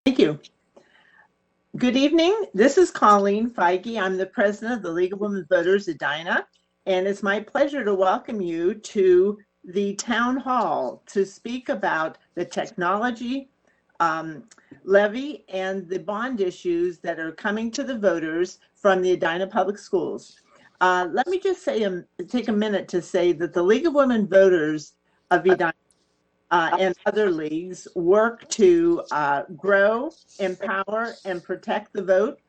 Thank you. Good evening. This is Colleen Feige. I'm the president of the League of Women Voters, Edina, and it's my pleasure to welcome you to the town hall to speak about the technology levy and the bond issues that are coming to the voters from the Edina Public Schools. Let me just say, take a minute to say that the League of Women Voters of Edina and other leagues work to grow, empower, and protect the vote.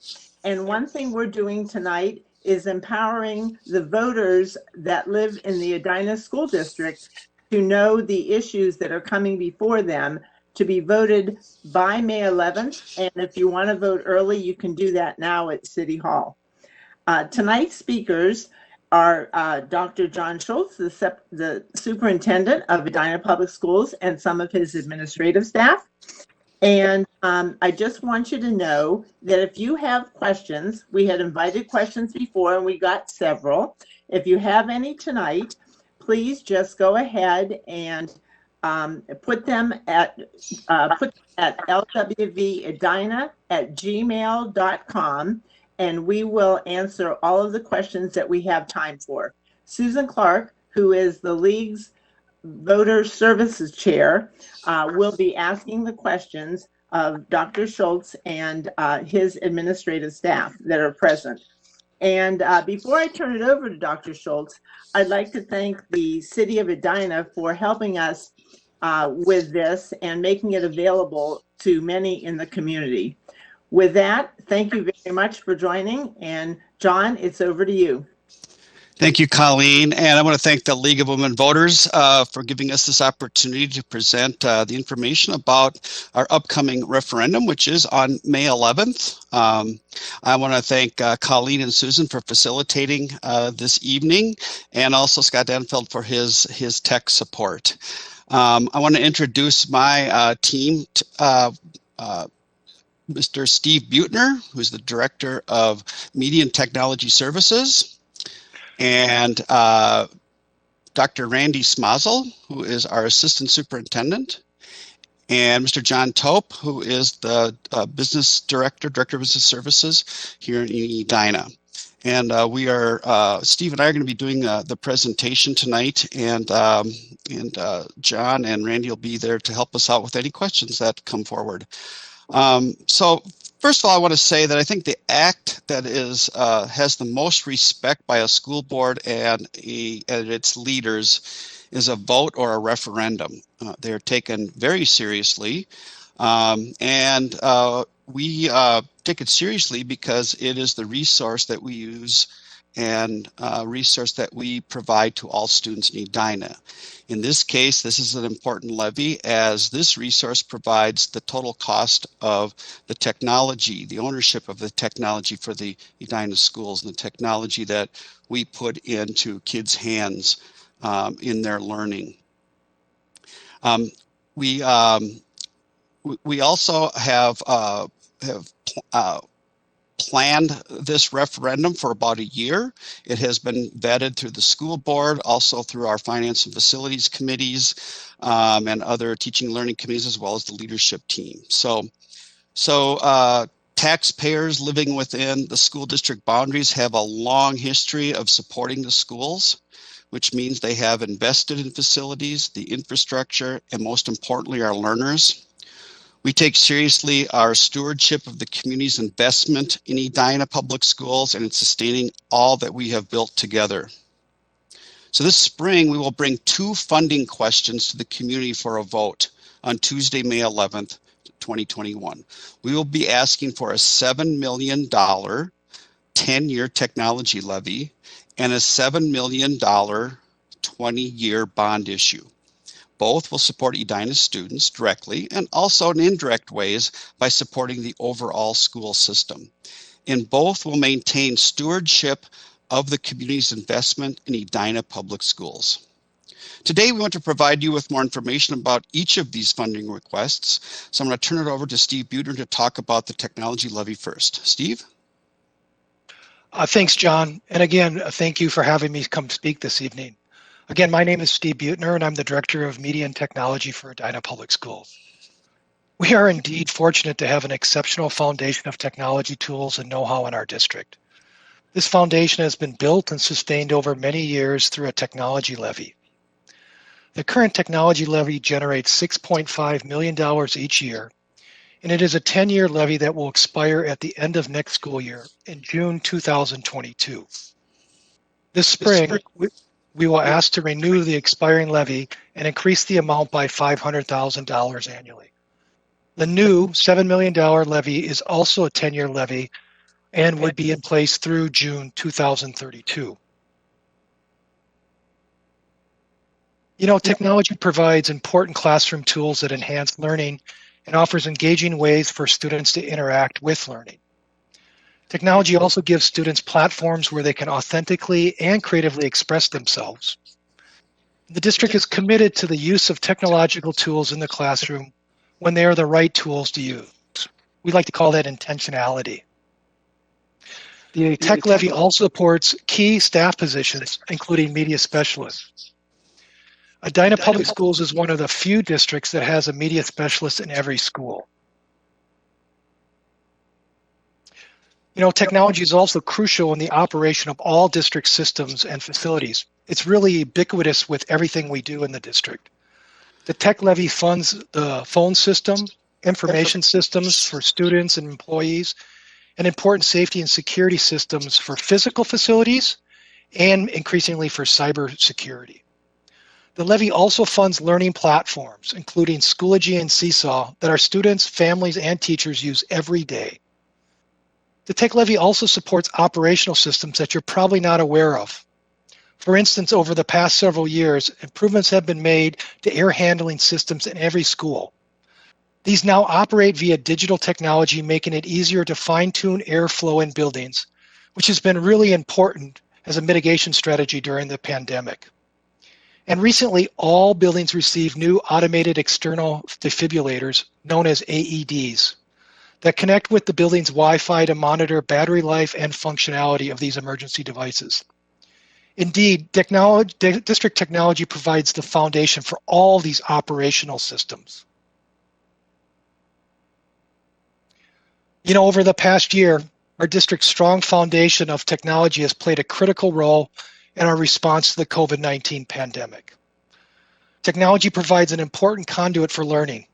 And one thing we're doing tonight is empowering the voters that live in the Edina School District to know the issues that are coming before them to be voted by May 11th. And if you want to vote early, you can do that now at City Hall. Tonight's speakers are Dr. John Schultz, the superintendent of Edina Public Schools, and some of his administrative staff. And I just want you to know that if you have questions, we had invited questions before and we got several. If you have any tonight, please just go ahead and put them at lwvedina@gmail.com. And we will answer all of the questions that we have time for. Susan Clark, who is the League's Voter Services Chair, will be asking the questions of Dr. Schultz and his administrative staff that are present. And before I turn it over to Dr. Schultz, I'd like to thank the City of Edina for helping us with this and making it available to many in the community. With that, thank you very much for joining. And John, it's over to you. Thank you, Colleen. And I want to thank the League of Women Voters for giving us this opportunity to present the information about our upcoming referendum, which is on May 11th. I want to thank Colleen and Susan for facilitating this evening, and also Scott Danfeld for his tech support. I want to introduce my team. Mr. Steve Buettner, who's the Director of Media and Technology Services, and Dr. Randy Smazel, who is our Assistant Superintendent, and Mr. John Tope, who is the Business Director of Business Services here in Edina. And Steve and I are going to be doing the presentation tonight, and John and Randy will be there to help us out with any questions that come forward. So first of all, I want to say that I think the act that has the most respect by a school board and its leaders is a vote or a referendum. They are taken very seriously, and we take it seriously because it is the resource that we use and resource that we provide to all students in Edina. In this case, this is an important levy as this resource provides the total cost of the technology, the ownership of the technology for the Edina schools, and the technology that we put into kids' hands in their learning. We also have planned this referendum for about a year. It has been vetted through the school board, also through our finance and facilities committees, and other teaching and learning committees, as well as the leadership team. So taxpayers living within the school district boundaries have a long history of supporting the schools, which means they have invested in facilities, the infrastructure, and most importantly, our learners. We take seriously our stewardship of the community's investment in Edina Public Schools and in sustaining all that we have built together. So this spring, we will bring 2 funding questions to the community for a vote on Tuesday, May 11th, 2021. We will be asking for a $7 million 10-year technology levy and a $7 million 20-year bond issue. Both will support Edina students directly and also in indirect ways by supporting the overall school system. And both will maintain stewardship of the community's investment in Edina Public Schools. Today, we want to provide you with more information about each of these funding requests. So I'm going to turn it over to Steve Buettner to talk about the technology levy first. Steve? Thanks, John. And again, thank you for having me come speak this evening. Again, my name is Steve Buettner, and I'm the Director of Media and Technology for Edina Public Schools. We are indeed fortunate to have an exceptional foundation of technology tools and know-how in our district. This foundation has been built and sustained over many years through a technology levy. The current technology levy generates $6.5 million each year, and it is a 10-year levy that will expire at the end of next school year in June 2022. This spring, we will ask to renew the expiring levy and increase the amount by $500,000 annually. The new $7 million levy is also a 10-year levy and would be in place through June 2032. You know, technology provides important classroom tools that enhance learning and offers engaging ways for students to interact with learning. Technology also gives students platforms where they can authentically and creatively express themselves. The district is committed to the use of technological tools in the classroom when they are the right tools to use. We like to call that intentionality. The tech levy also supports key staff positions, including media specialists. Edina Public Schools is one of the few districts that has a media specialist in every school. You know, technology is also crucial in the operation of all district systems and facilities. It's really ubiquitous with everything we do in the district. The tech levy funds the phone system, information systems for students and employees, and important safety and security systems for physical facilities and increasingly for cyber security. The levy also funds learning platforms, including Schoology and Seesaw, that our students, families, and teachers use every day. The tech levy also supports operational systems that you're probably not aware of. For instance, over the past several years, improvements have been made to air handling systems in every school. These now operate via digital technology, making it easier to fine-tune airflow in buildings, which has been really important as a mitigation strategy during the pandemic. And recently, all buildings received new automated external defibrillators, known as AEDs, that connect with the building's Wi-Fi to monitor battery life and functionality of these emergency devices. Indeed, district technology provides the foundation for all these operational systems. You know, over the past year, our district's strong foundation of technology has played a critical role in our response to the COVID-19 pandemic. Technology provides an important conduit for learning.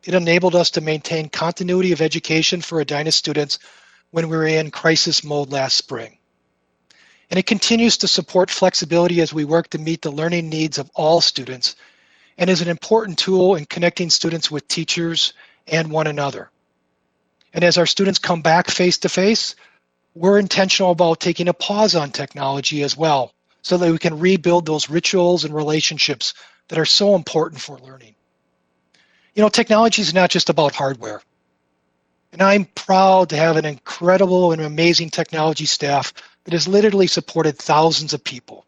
It enabled us to maintain continuity of education for Edina students when we were in crisis mode last spring. And it continues to support flexibility as we work to meet the learning needs of all students and is an important tool in connecting students with teachers and one another. And as our students come back face to face, we're intentional about taking a pause on technology as well, so that we can rebuild those rituals and relationships that are so important for learning. You know, technology is not just about hardware. And I'm proud to have an incredible and amazing technology staff that has literally supported thousands of people,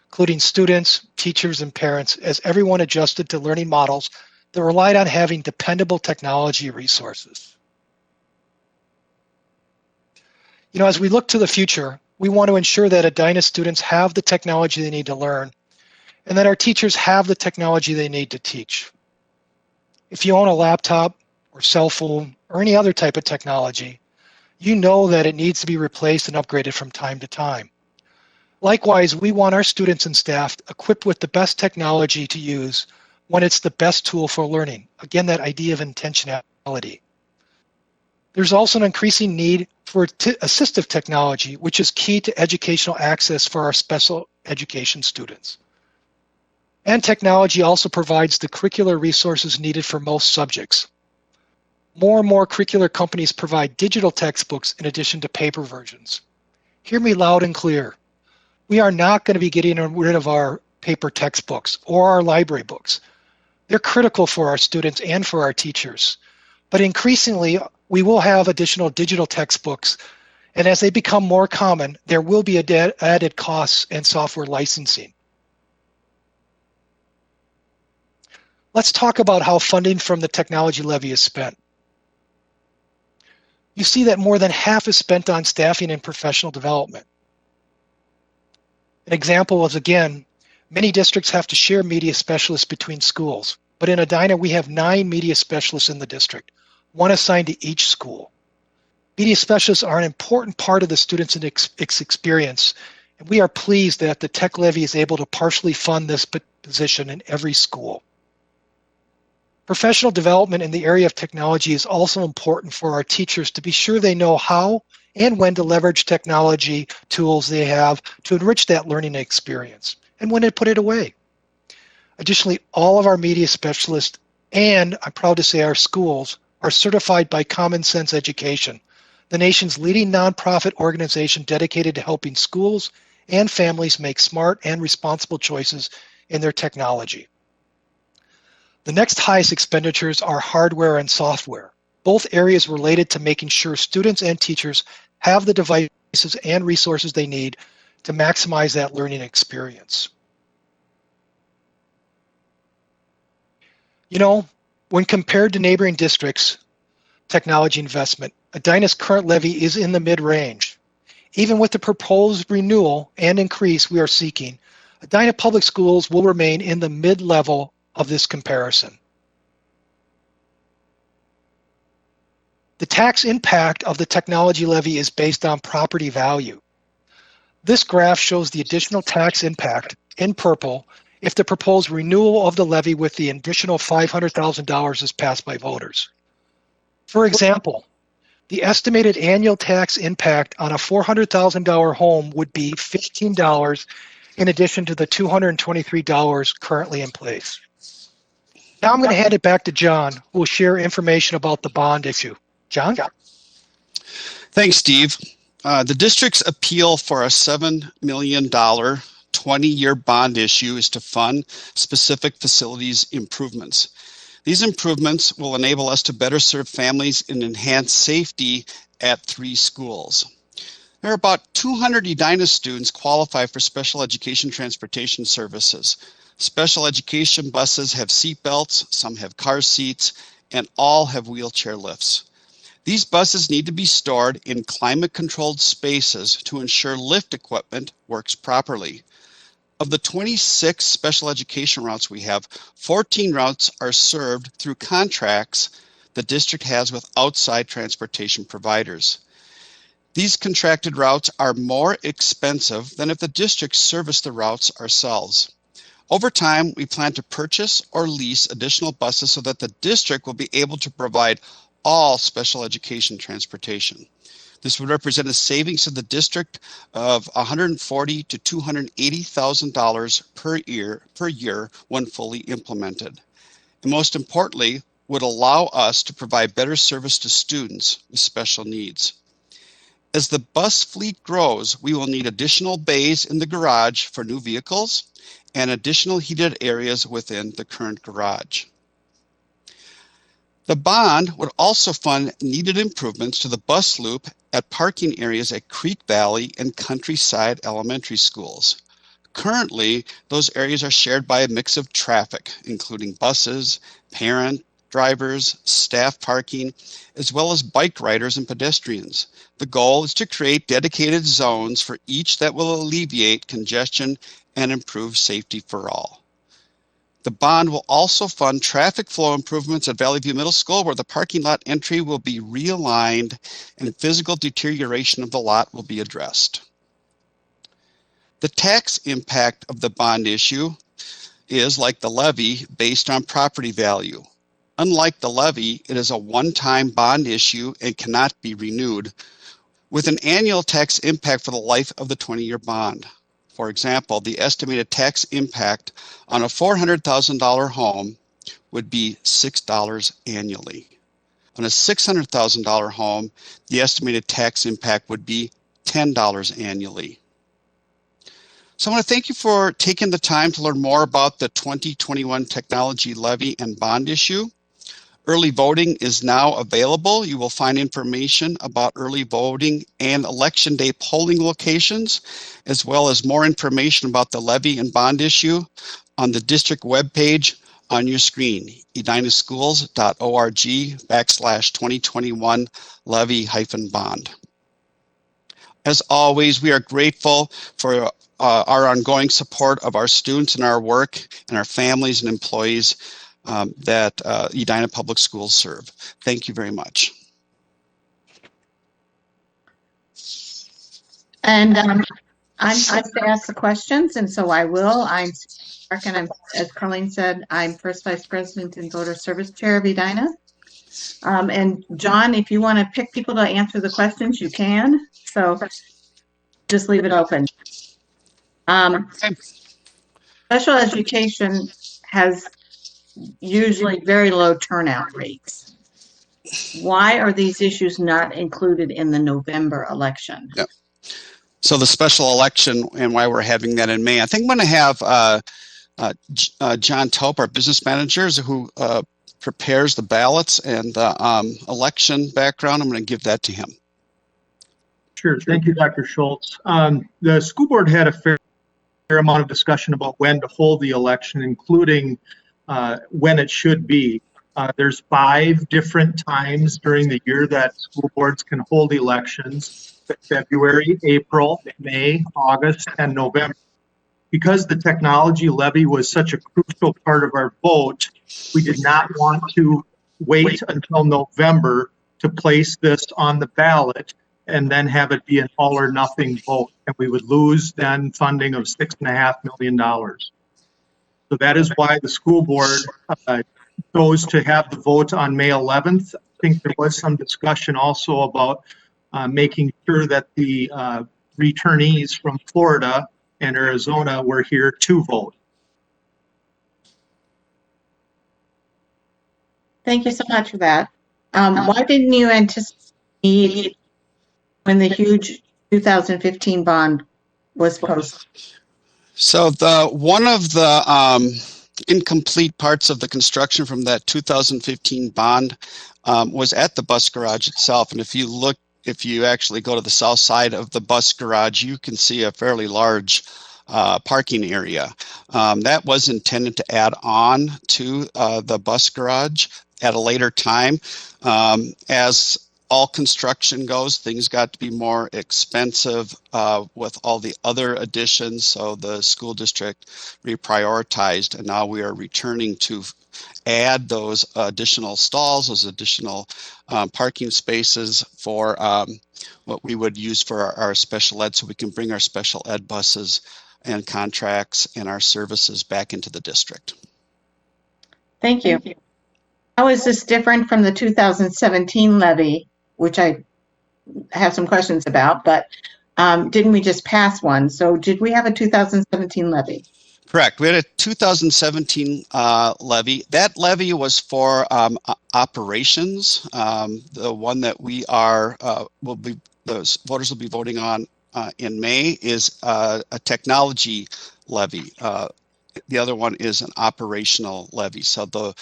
including students, teachers, and parents, as everyone adjusted to learning models that relied on having dependable technology resources. You know, as we look to the future, we want to ensure that Edina students have the technology they need to learn, and that our teachers have the technology they need to teach. If you own a laptop or cell phone or any other type of technology, you know that it needs to be replaced and upgraded from time to time. Likewise, we want our students and staff equipped with the best technology to use when it's the best tool for learning. Again, that idea of intentionality. There's also an increasing need for assistive technology, which is key to educational access for our special education students. And technology also provides the curricular resources needed for most subjects. More and more curricular companies provide digital textbooks in addition to paper versions. Hear me loud and clear. We are not going to be getting rid of our paper textbooks or our library books. They're critical for our students and for our teachers. But increasingly, we will have additional digital textbooks, and as they become more common, there will be added costs and software licensing. Let's talk about how funding from the technology levy is spent. You see that more than half is spent on staffing and professional development. An example is, again, many districts have to share media specialists between schools, but in Edina, we have 9 media specialists in the district, one assigned to each school. Media specialists are an important part of the students' experience, and we are pleased that the Tech Levy is able to partially fund this position in every school. Professional development in the area of technology is also important for our teachers to be sure they know how and when to leverage technology tools they have to enrich that learning experience, and when to put it away. Additionally, all of our media specialists, and I'm proud to say our schools, are certified by Common Sense Education, the nation's leading nonprofit organization dedicated to helping schools and families make smart and responsible choices in their technology. The next highest expenditures are hardware and software, both areas related to making sure students and teachers have the devices and resources they need to maximize that learning experience. You know, when compared to neighboring districts' technology investment, Edina's current levy is in the mid-range. Even with the proposed renewal and increase we are seeking, Edina Public Schools will remain in the mid-level of this comparison. The tax impact of the technology levy is based on property value. This graph shows the additional tax impact in purple if the proposed renewal of the levy with the additional $500,000 is passed by voters. For example, the estimated annual tax impact on a $400,000 home would be $15 in addition to the $223 currently in place. Now I'm going to hand it back to John, who will share information about the bond issue. John? Thanks, Steve. The district's appeal for a $7 million 20-year bond issue is to fund specific facilities improvements. These improvements will enable us to better serve families and enhance safety at 3 schools. There are about 200 Edina students qualify for special education transportation services. Special education buses have seat belts, some have car seats, and all have wheelchair lifts. These buses need to be stored in climate-controlled spaces to ensure lift equipment works properly. Of the 26 special education routes we have, 14 routes are served through contracts the district has with outside transportation providers. These contracted routes are more expensive than if the district serviced the routes ourselves. Over time, we plan to purchase or lease additional buses so that the district will be able to provide all special education transportation. This would represent a savings to the district of $140,000 to $280,000 per year when fully implemented. And most importantly, would allow us to provide better service to students with special needs. As the bus fleet grows, we will need additional bays in the garage for new vehicles and additional heated areas within the current garage. The bond would also fund needed improvements to the bus loop at parking areas at Creek Valley and Countryside Elementary Schools. Currently, those areas are shared by a mix of traffic, including buses, parent, drivers, staff parking, as well as bike riders and pedestrians. The goal is to create dedicated zones for each that will alleviate congestion and improve safety for all. The bond will also fund traffic flow improvements at Valley View Middle School, where the parking lot entry will be realigned and physical deterioration of the lot will be addressed. The tax impact of the bond issue is, like the levy, based on property value. Unlike the levy, it is a one-time bond issue and cannot be renewed, with an annual tax impact for the life of the 20-year bond. For example, the estimated tax impact on a $400,000 home would be $6 annually. On a $600,000 home, the estimated tax impact would be $10 annually. So I want to thank you for taking the time to learn more about the 2021 technology levy and bond issue. Early voting is now available. You will find information about early voting and election day polling locations, as well as more information about the levy and bond issue on the district webpage on your screen, edinaschools.org/2021 levy-bond. As always, we are grateful for our ongoing support of our students and our work and our families and employees. that Edina Public Schools serve. Thank you very much. And I'm asked to ask the questions, and so I will. I'm as Colleen said, I'm first vice president and voter service chair of Edina. And John, if you want to pick people to answer the questions, you can. So just leave it open. Special education has usually very low turnout rates. Why are these issues not included in the November election? Yep. So the special election and why we're having that in May. I think I'm going to have John Taupe, our business managers, who prepares the ballots and the election background. I'm going to give that to him. Sure. Thank you, Dr. Schultz. The school board had a fair amount of discussion about when to hold the election, including when it should be. There's 5 different times during the year that school boards can hold elections: February, April, May, August, and November. Because the technology levy was such a crucial part of our vote, we did not want to wait until November to place this on the ballot and then have it be an all or nothing vote. And we would lose then funding of $6.5 million. So that is why the school board chose to have the vote on May 11th. I think there was some discussion also about making sure that the returnees from Florida and Arizona were here to vote. Thank you so much for that. Why didn't you anticipate when the huge 2015 bond was posted? So one of the incomplete parts of the construction from that 2015 bond was at the bus garage itself. And if you actually go to the south side of the bus garage, you can see a fairly large parking area. That was intended to add on to the bus garage at a later time. As all construction goes, things got to be more expensive with all the other additions. So the school district reprioritized, and now we are returning to add those additional stalls, those additional parking spaces for what we would use for our special ed, so we can bring our special ed buses and contracts and our services back into the district. Thank you. How is this different from the 2017 levy, which I have some questions about, but didn't we just pass one? So did we have a 2017 levy? Correct. We had a 2017 levy. That levy was for operations. The one that we are those voters will be voting on in May is a technology levy. The other one is an operational levy. So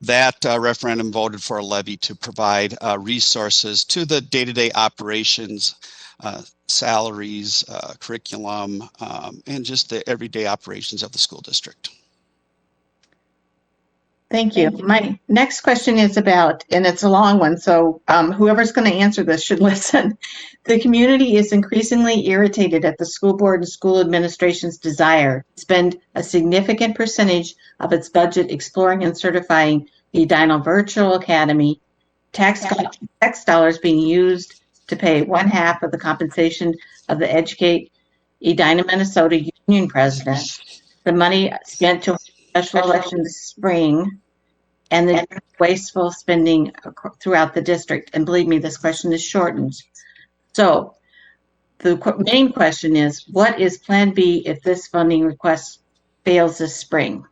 that referendum voted for a levy to provide resources to the day-to-day operations, salaries, curriculum, and just the everyday operations of the school district. Thank you. My next question is about, and it's a long one, so whoever's going to answer this should listen. The community is increasingly irritated at the school board and school administration's desire to spend a significant percentage of its budget exploring and certifying the Edina Virtual Academy, tax dollars being used to pay 1/2 of the compensation of the Educate Edina, Minnesota union president, the money spent to special election this spring, and the wasteful spending throughout the district. And believe me, this question is shortened. So the main question is, what is Plan B if this funding request fails this spring?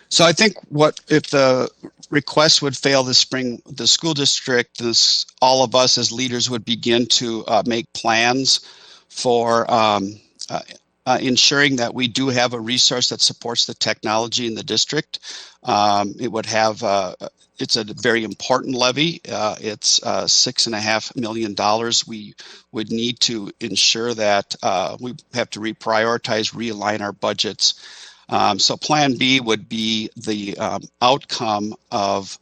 So I think if the request would fail this spring, the school district, all of us as leaders would begin to make plans for ensuring that we do have a resource that supports the technology in the district. It would have, it's a very important levy. It's $6.5 million. We would need to ensure that we have to reprioritize, realign our budgets. So Plan B would be the outcome of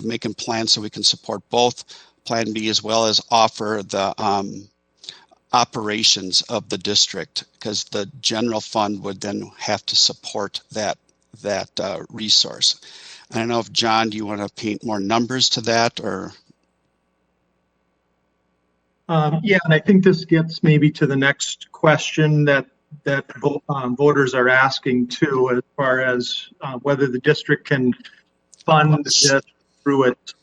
making plans so we can support both Plan B as well as offer the operations of the district, because the general fund would then have to support that that resource. I don't know if, John, do you want to paint more numbers to that, or? Yeah, and I think this gets maybe to the next question that voters are asking too, as far as whether the district can fund this through its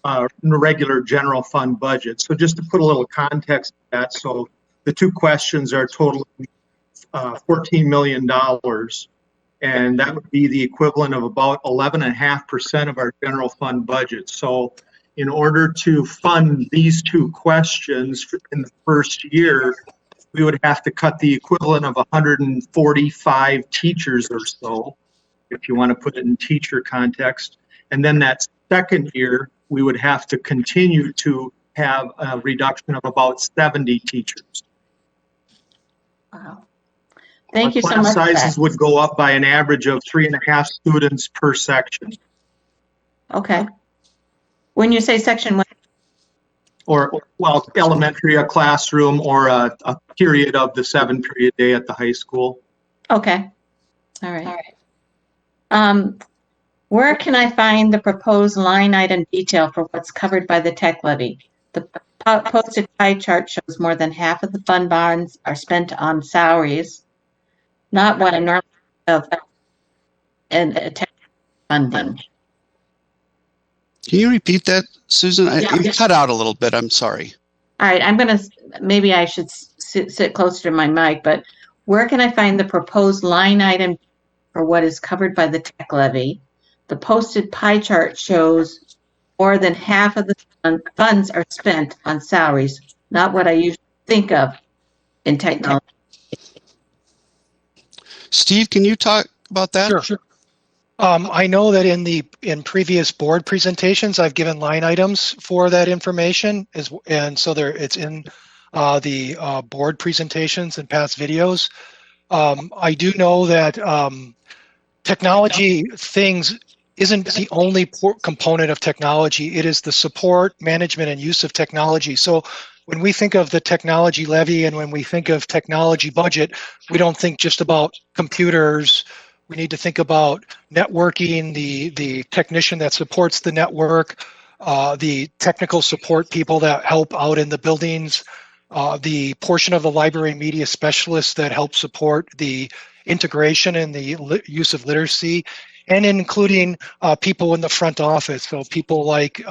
regular general fund budget. So just to put a little context to that, so the two questions are totaling $14 million, and that would be the equivalent of about 11.5% of our general fund budget. So in order to fund these two questions in the first year, we would have to cut the equivalent of 145 teachers or so, if you want to put it in teacher context. And then that second year, we would have to continue to have a reduction of about 70 teachers. Wow. Thank you so Class much. sizes would go up by an average of 3.5 students per section. Okay. When you say section one, Or, well, elementary, a classroom, or a period of the 7-period day at the high school. okay. All right. Where can I find the proposed line item detail for what's covered by the tech levy? The posted pie chart shows more than half of the fund bonds are spent on salaries, not what I normally have in tech funding. Can you repeat that, Susan? Yeah. You cut out a little bit. I'm sorry. All right, maybe I should sit closer to my mic, but where can I find the proposed line item for what is covered by the tech levy? The posted pie chart shows more than half of the funds are spent on salaries, not what I usually think of in technology. Steve, can you talk about that? Sure. I know that in previous board presentations, I've given line items for that information, and so it's in the board presentations and past videos. I do know that technology things isn't the only component of technology. It is the support, management, and use of technology. So when we think of the technology levy and when we think of technology budget, we don't think just about computers. We need to think about networking, the technician that supports the network, the technical support people that help out in the buildings, the portion of the library media specialists that help support the integration and the use of literacy, and including people in the front office. So people like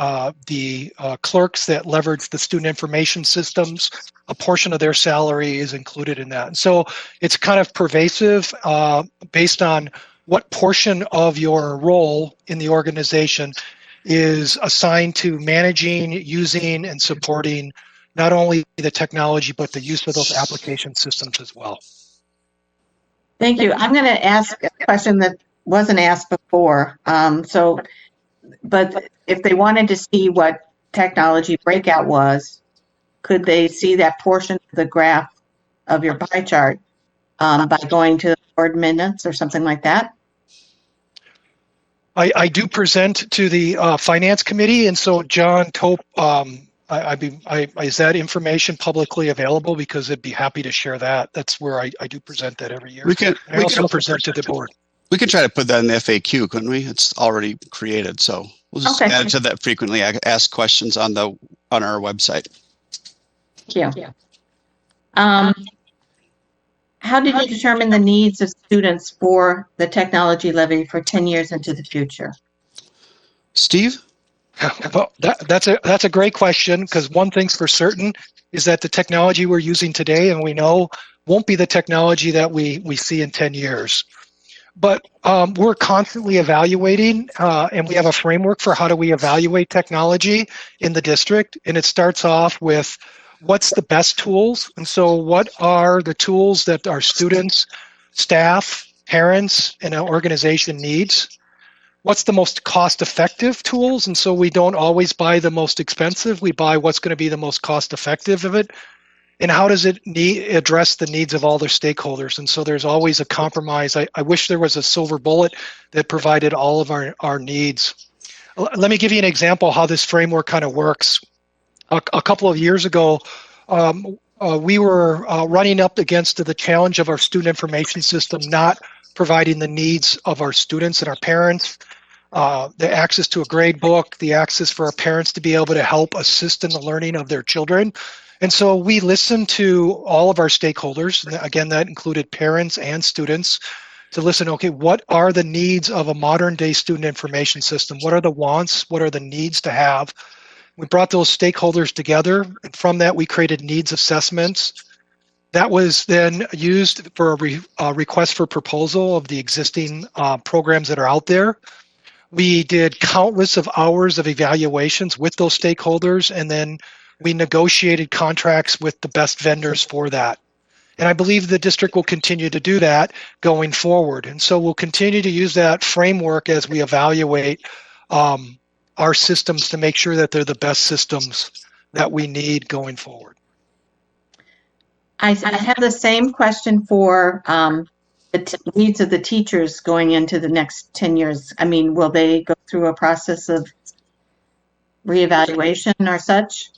the clerks that leverage the student information systems, a portion of their salary is included in that. And so it's kind of pervasive based on what portion of your role in the organization is assigned to managing, using, and supporting not only the technology, but the use of those application systems as well. Thank you. I'm going to ask a question that wasn't asked before. But if they wanted to see what technology breakout was, could they see that portion of the graph of your pie chart by going to the board minutes or something like that? I do present to the finance committee, and so John Tope, is that information publicly available? Because I'd be happy to share that. That's where I do present that every year. I also present to the board. We could try to put that in the FAQ, couldn't we? It's already created, so we'll just add to that frequently asked questions on our website. Thank you. How did you determine the needs of students for the technology levy for 10 years into the future? Steve? Well, that's a great question, because one thing's for certain is that the technology we're using today, and we know, won't be the technology that we see in 10 years. But we're constantly evaluating, and we have a framework for how do we evaluate technology in the district. And it starts off with what's the best tools. And so what are the tools that our students, staff, parents, and our organization needs? What's the most cost-effective tools? And so we don't always buy the most expensive. We buy what's going to be the most cost-effective of it. And how does it address the needs of all their stakeholders? And so there's always a compromise. I wish there was a silver bullet that provided all of our needs. Let me give you an example how this framework kind of works. A couple of years ago, we were running up against the challenge of our student information system not providing the needs of our students and our parents, the access to a grade book, the access for our parents to be able to help assist in the learning of their children. And so we listened to all of our stakeholders. Again, that included parents and students, to listen, okay, what are the needs of a modern day student information system? What are the wants? What are the needs to have? We brought those stakeholders together, and from that we created needs assessments. That was then used for a request for proposal of the existing programs that are out there. We did countless of hours of evaluations with those stakeholders, and then we negotiated contracts with the best vendors for that. And I believe the district will continue to do that going forward. And so we'll continue to use that framework as we evaluate our systems to make sure that they're the best systems that we need going forward. I have the same question for the needs of the teachers going into the next 10 years. I mean, will they go through a process of reevaluation or such?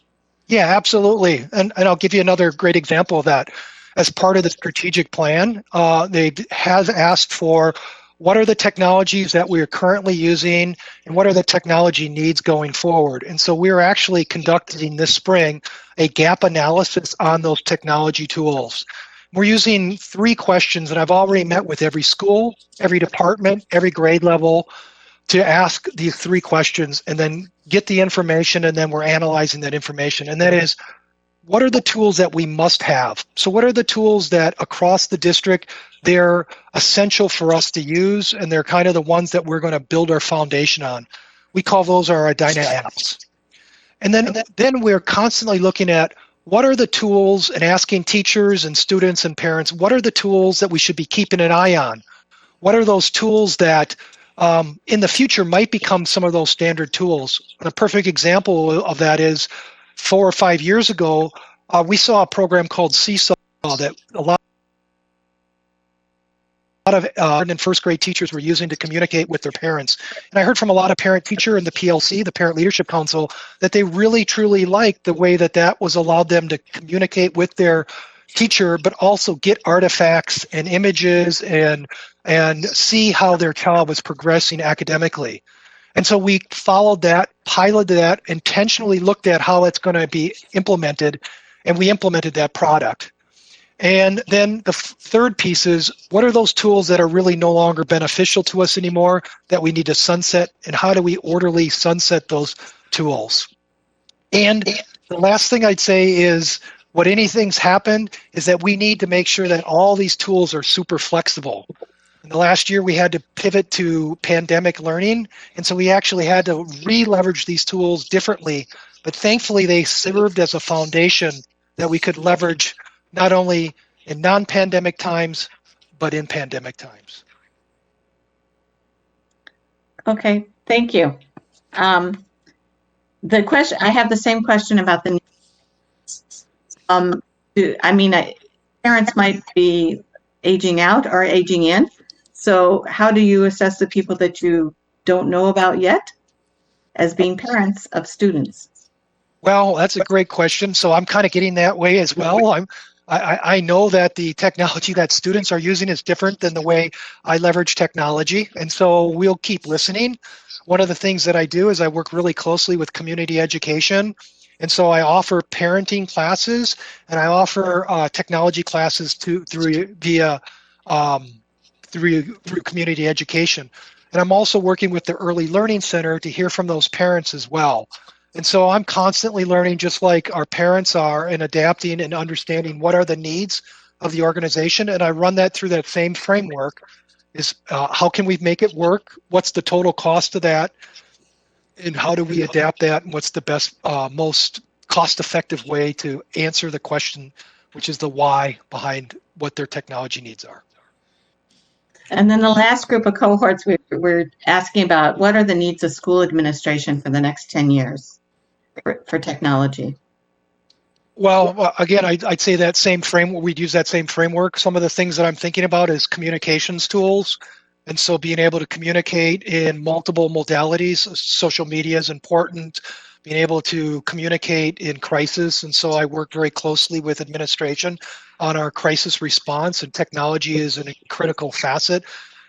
Yeah, absolutely. And I'll give you another great example of that. As part of the strategic plan, they have asked for what are the technologies that we are currently using and what are the technology needs going forward. And so we're actually conducting this spring a gap analysis on those technology tools. We're using 3 questions, and I've already met with every school, every department, every grade level to ask these 3 questions and then get the information, and then we're analyzing that information. And that is, what are the tools that we must have? So what are the tools that across the district, they're essential for us to use, and they're kind of the ones that we're going to build our foundation on? We call those our Edina apps. And then we're constantly looking at what are the tools and asking teachers and students and parents, what are the tools that we should be keeping an eye on? What are those tools that in the future might become some of those standard tools? And a perfect example of that is 4 or 5 years ago, we saw a program called Seesaw that a lot of and first grade teachers were using to communicate with their parents. And I heard from a lot of parent teacher in the PLC, the Parent Leadership Council, that they really truly liked the way that that was allowed them to communicate with their teacher, but also get artifacts and images and see how their child was progressing academically. And so we followed that, piloted that, intentionally looked at how it's going to be implemented, and we implemented that product. And then the third piece is, what are those tools that are really no longer beneficial to us anymore that we need to sunset, and how do we orderly sunset those tools? And the last thing I'd say is, what anything's happened is that we need to make sure that all these tools are super flexible. In the last year, we had to pivot to pandemic learning, and so we actually had to re-leverage these tools differently. But thankfully, they served as a foundation that we could leverage not only in non-pandemic times, but in pandemic times. Okay, thank you. The question, I have the same question about the parents might be aging out or aging in. So how do you assess the people that you don't know about yet as being parents of students? Well, that's a great question. So I'm kind of getting that way as well. I know that the technology that students are using is different than the way I leverage technology. And so we'll keep listening. One of the things that I do is I work really closely with community education. And so I offer parenting classes, and I offer technology classes through community education. And I'm also working with the Early Learning Center to hear from those parents as well. And so I'm constantly learning, just like our parents are, and adapting and understanding what are the needs of the organization. And I run that through that same framework. Is how can we make it work? What's the total cost of that? And how do we adapt that? And what's the best, most cost-effective way to answer the question, which is the why behind what their technology needs are. And then the last group of cohorts, we're asking about what are the needs of school administration for the next 10 years for technology? Well, again, I'd say that same framework, we'd use that same framework. Some of the things that I'm thinking about is communications tools. And so being able to communicate in multiple modalities, social media is important, being able to communicate in crisis. And so I work very closely with administration on our crisis response, and technology is a critical facet.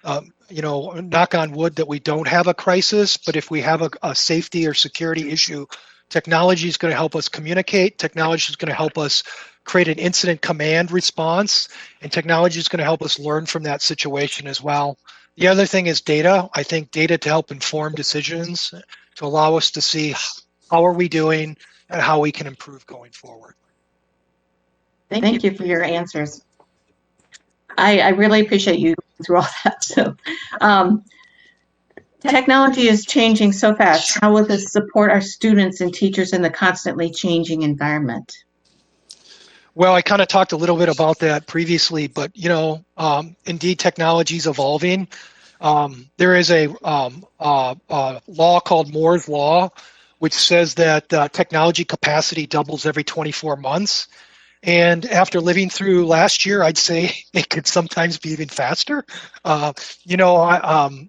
Knock on wood that we don't have a crisis, but if we have a safety or security issue, technology is going to help us communicate. Technology is going to help us create an incident command response, and technology is going to help us learn from that situation as well. The other thing is data. I think data to help inform decisions, to allow us to see how are we doing and how we can improve going forward. Thank you for your answers. I really appreciate you going through all that. So, technology is changing so fast. How will this support our students and teachers in the constantly changing environment? Well, I kind of talked a little bit about that previously, but indeed, technology is evolving. There is a law called Moore's Law, which says that technology capacity doubles every 24 months. And after living through last year, I'd say it could sometimes be even faster. I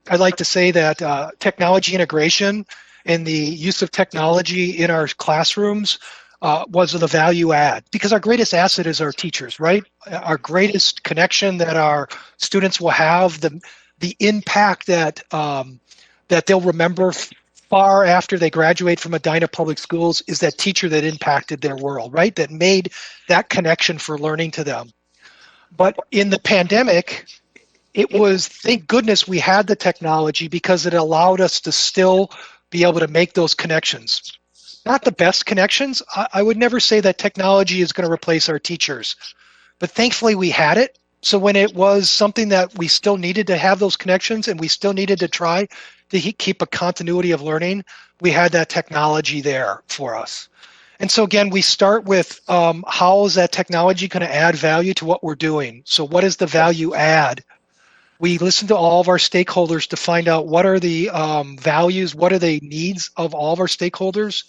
like to say that technology integration and the use of technology in our classrooms was the value add, because our greatest asset is our teachers, right? Our greatest connection that our students will have, the impact that they'll remember far after they graduate from Edina Public Schools is that teacher that impacted their world, right? That made that connection for learning to them. But in the pandemic, it was, thank goodness we had the technology, because it allowed us to still be able to make those connections. Not the best connections. I would never say that technology is going to replace our teachers, but thankfully we had it. So when it was something that we still needed to have those connections and we still needed to try to keep a continuity of learning, we had that technology there for us. And so again, we start with how is that technology going to add value to what we're doing? So what is the value add? We listen to all of our stakeholders to find out what are the values, what are the needs of all of our stakeholders.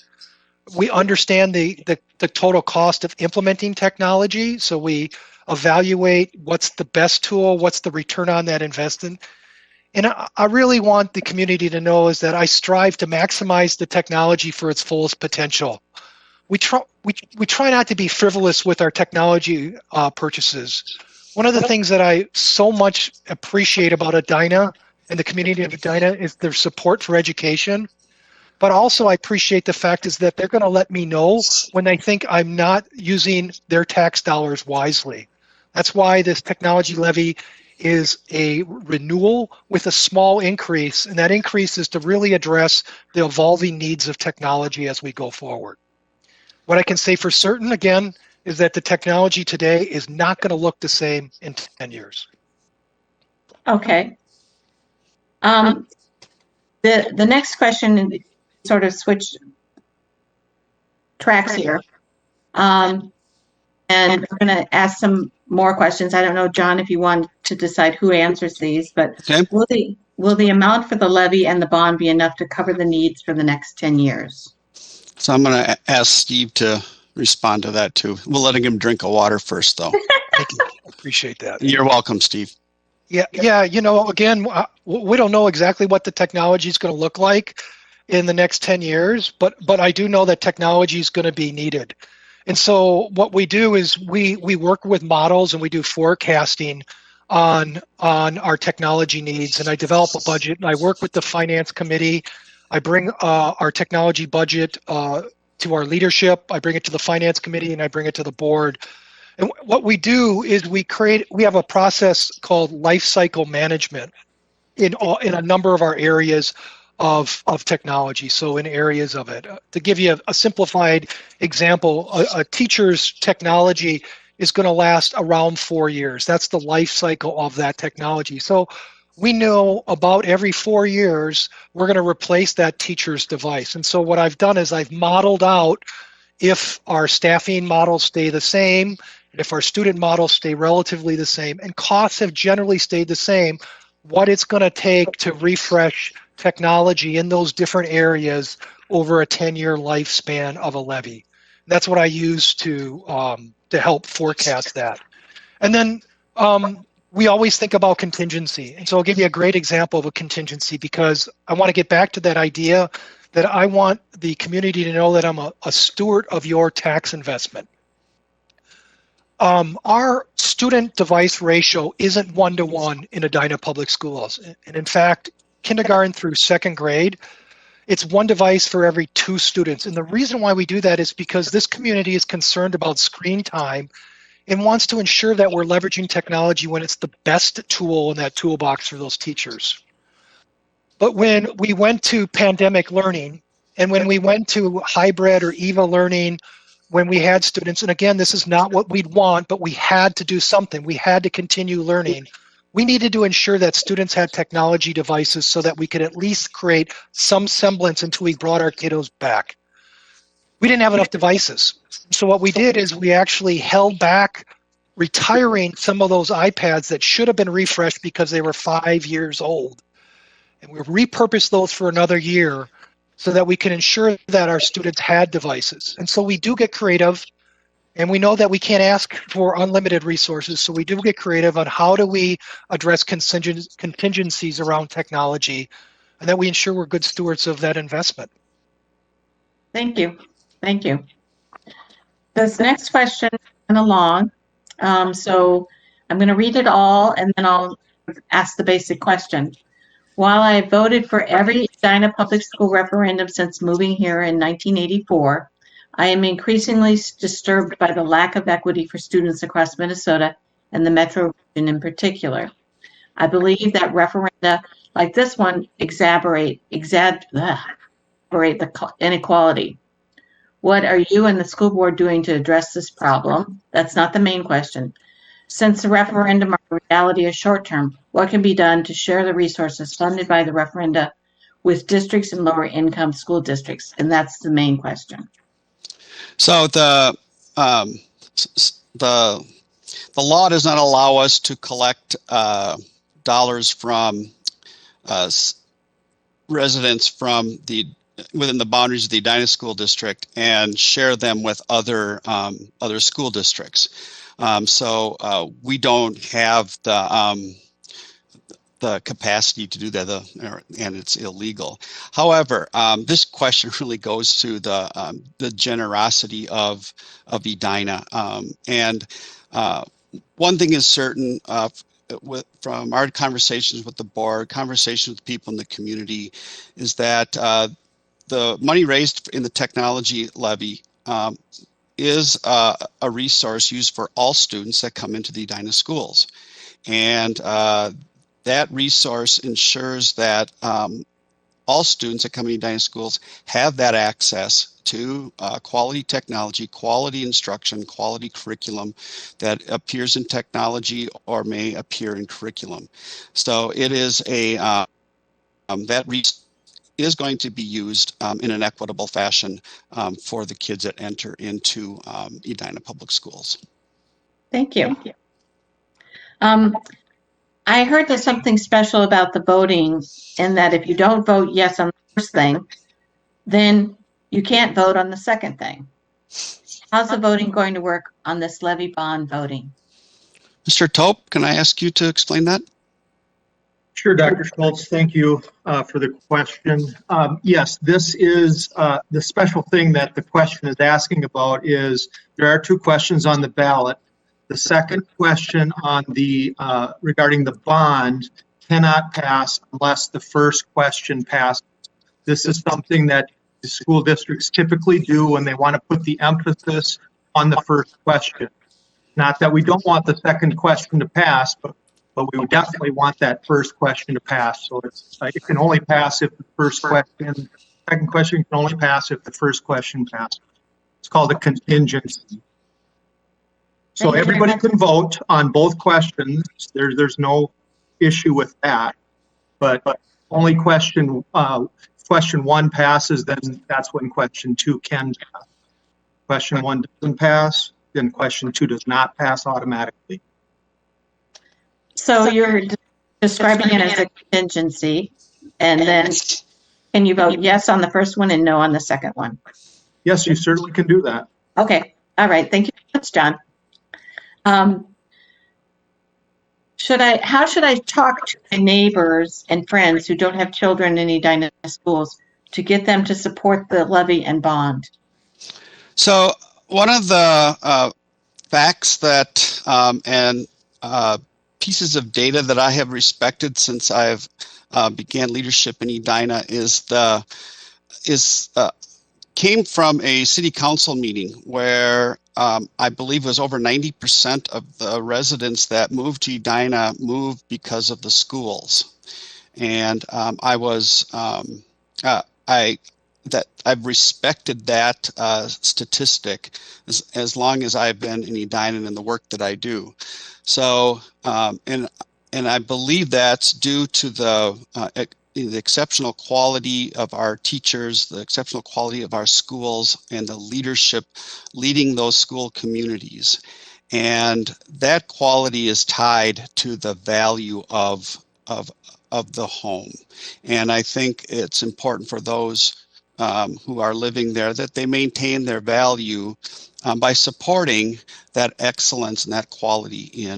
We understand the total cost of implementing technology. So we evaluate what's the best tool, what's the return on that investment. And I really want the community to know is that I strive to maximize the technology for its fullest potential. We try not to be frivolous with our technology purchases. One of the things that I so much appreciate about Edina and the community of Edina is their support for education. But also I appreciate the fact is that they're going to let me know when they think I'm not using their tax dollars wisely. That's why this technology levy is a renewal with a small increase, and that increase is to really address the evolving needs of technology as we go forward. What I can say for certain, again, is that the technology today is not going to look the same in 10 years. Okay. The next question sort of switch tracks here. And we're going to ask some more questions. I don't know, John, if you want to decide who answers these, but okay. Will the amount for the levy and the bond be enough to cover the needs for the next 10 years? So I'm going to ask Steve to respond to that too. We're letting him drink a water first, though. Thank you. Appreciate that. You're welcome, Steve. Yeah. Again, we don't know exactly what the technology is going to look like in the next 10 years, but I do know that technology is going to be needed. And so what we do is we work with models and we do forecasting on our technology needs. And I develop a budget and I work with the finance committee. I bring our technology budget to our leadership. I bring it to the finance committee and I bring it to the board. And what we do is we have a process called life cycle management in a number of our areas of technology. So in areas of it, to give you a simplified example, a teacher's technology is going to last around 4 years. That's the life cycle of that technology. So we know about every 4 years, we're going to replace that teacher's device. And so what I've done is I've modeled out if our staffing models stay the same, if our student models stay relatively the same, and costs have generally stayed the same, what it's going to take to refresh technology in those different areas over a 10-year lifespan of a levy. That's what I use to help forecast that. And then we always think about contingency. And so I'll give you a great example of a contingency because I want to get back to that idea that I want the community to know that I'm a steward of your tax investment. Our student device ratio isn't 1-to-1 in Edina Public Schools. And in fact, kindergarten through second grade, it's 1 device for every 2 students. And the reason why we do that is because this community is concerned about screen time and wants to ensure that we're leveraging technology when it's the best tool in that toolbox for those teachers. But when we went to pandemic learning and when we went to hybrid or EVA learning, when we had students, and again, this is not what we'd want, but we had to do something. We had to continue learning. We needed to ensure that students had technology devices so that we could at least create some semblance until we brought our kiddos back. We didn't have enough devices. So what we did is we actually held back retiring some of those iPads that should have been refreshed because they were 5 years old. And we repurposed those for another year so that we can ensure that our students had devices. And so we do get creative, and we know that we can't ask for unlimited resources, so we do get creative on how do we address contingencies around technology, and that we ensure we're good stewards of that investment. Thank you. Thank you. This next question went along, so I'm going to read it all, and then I'll ask the basic question. While I voted for every Edina public school referendum since moving here in 1984, I am increasingly disturbed by the lack of equity for students across Minnesota and the metro region in particular. I believe that referenda like this one exacerbate the inequality. What are you and the school board doing to address this problem? That's not the main question. Since the referendum are a reality is short term, what can be done to share the resources funded by the referenda with districts and lower income school districts? And that's the main question. So the law does not allow us to collect dollars from residents from within the boundaries of the Edina School District and share them with other school districts. So we don't have the capacity to do that, and it's illegal. However, this question really goes to the generosity of Edina. And one thing is certain, from our conversations with the board, conversations with people in the community, is that the money raised in the technology levy is a resource used for all students that come into the Edina schools. And that resource ensures that all students that come into Edina schools have that access to quality technology, quality instruction, quality curriculum that appears in technology or may appear in curriculum. So it is that resource is going to be used in an equitable fashion for the kids that enter into Edina Public Schools. Thank you. I heard there's something special about the voting, in that if you don't vote yes on the first thing, then you can't vote on the second thing. How's the voting going to work on this levy bond voting? Mr. Tope, can I ask you to explain that? Sure, Dr. Schultz, thank you for the question. Yes, this is the special thing that the question is asking about. Is there are 2 questions on the ballot. The second question on the regarding the bond cannot pass unless the first question passes. This is something that the school districts typically do when they want to put the emphasis on the first question. Not that we don't want the second question to pass, but we would definitely want that first question to pass. So it can only pass if the second question can only pass if the first question passes. It's called a contingency. So everybody can vote on both questions. There's no issue with that. But only question 1 passes, then that's when question 2 can pass. Question 1 doesn't pass, then question 2 does not pass automatically. So you're describing it as a contingency, and then can you vote yes on the first one and no on the second one? Yes, you certainly can do that. Okay. All right. Thank you so much, John. How should I talk to my neighbors and friends who don't have children in Edina schools to get them to support the levy and bond? So one of the facts that and pieces of data that I have respected since I've began leadership in Edina came from a city council meeting where I believe it was over 90% of the residents that moved to Edina moved because of the schools. And I've respected that statistic as long as I've been in Edina and in the work that I do. So, and I believe that's due to the exceptional quality of our teachers, the exceptional quality of our schools, and the leadership leading those school communities. And that quality is tied to the value of the home. And I think it's important for those who are living there that they maintain their value by supporting that excellence and that quality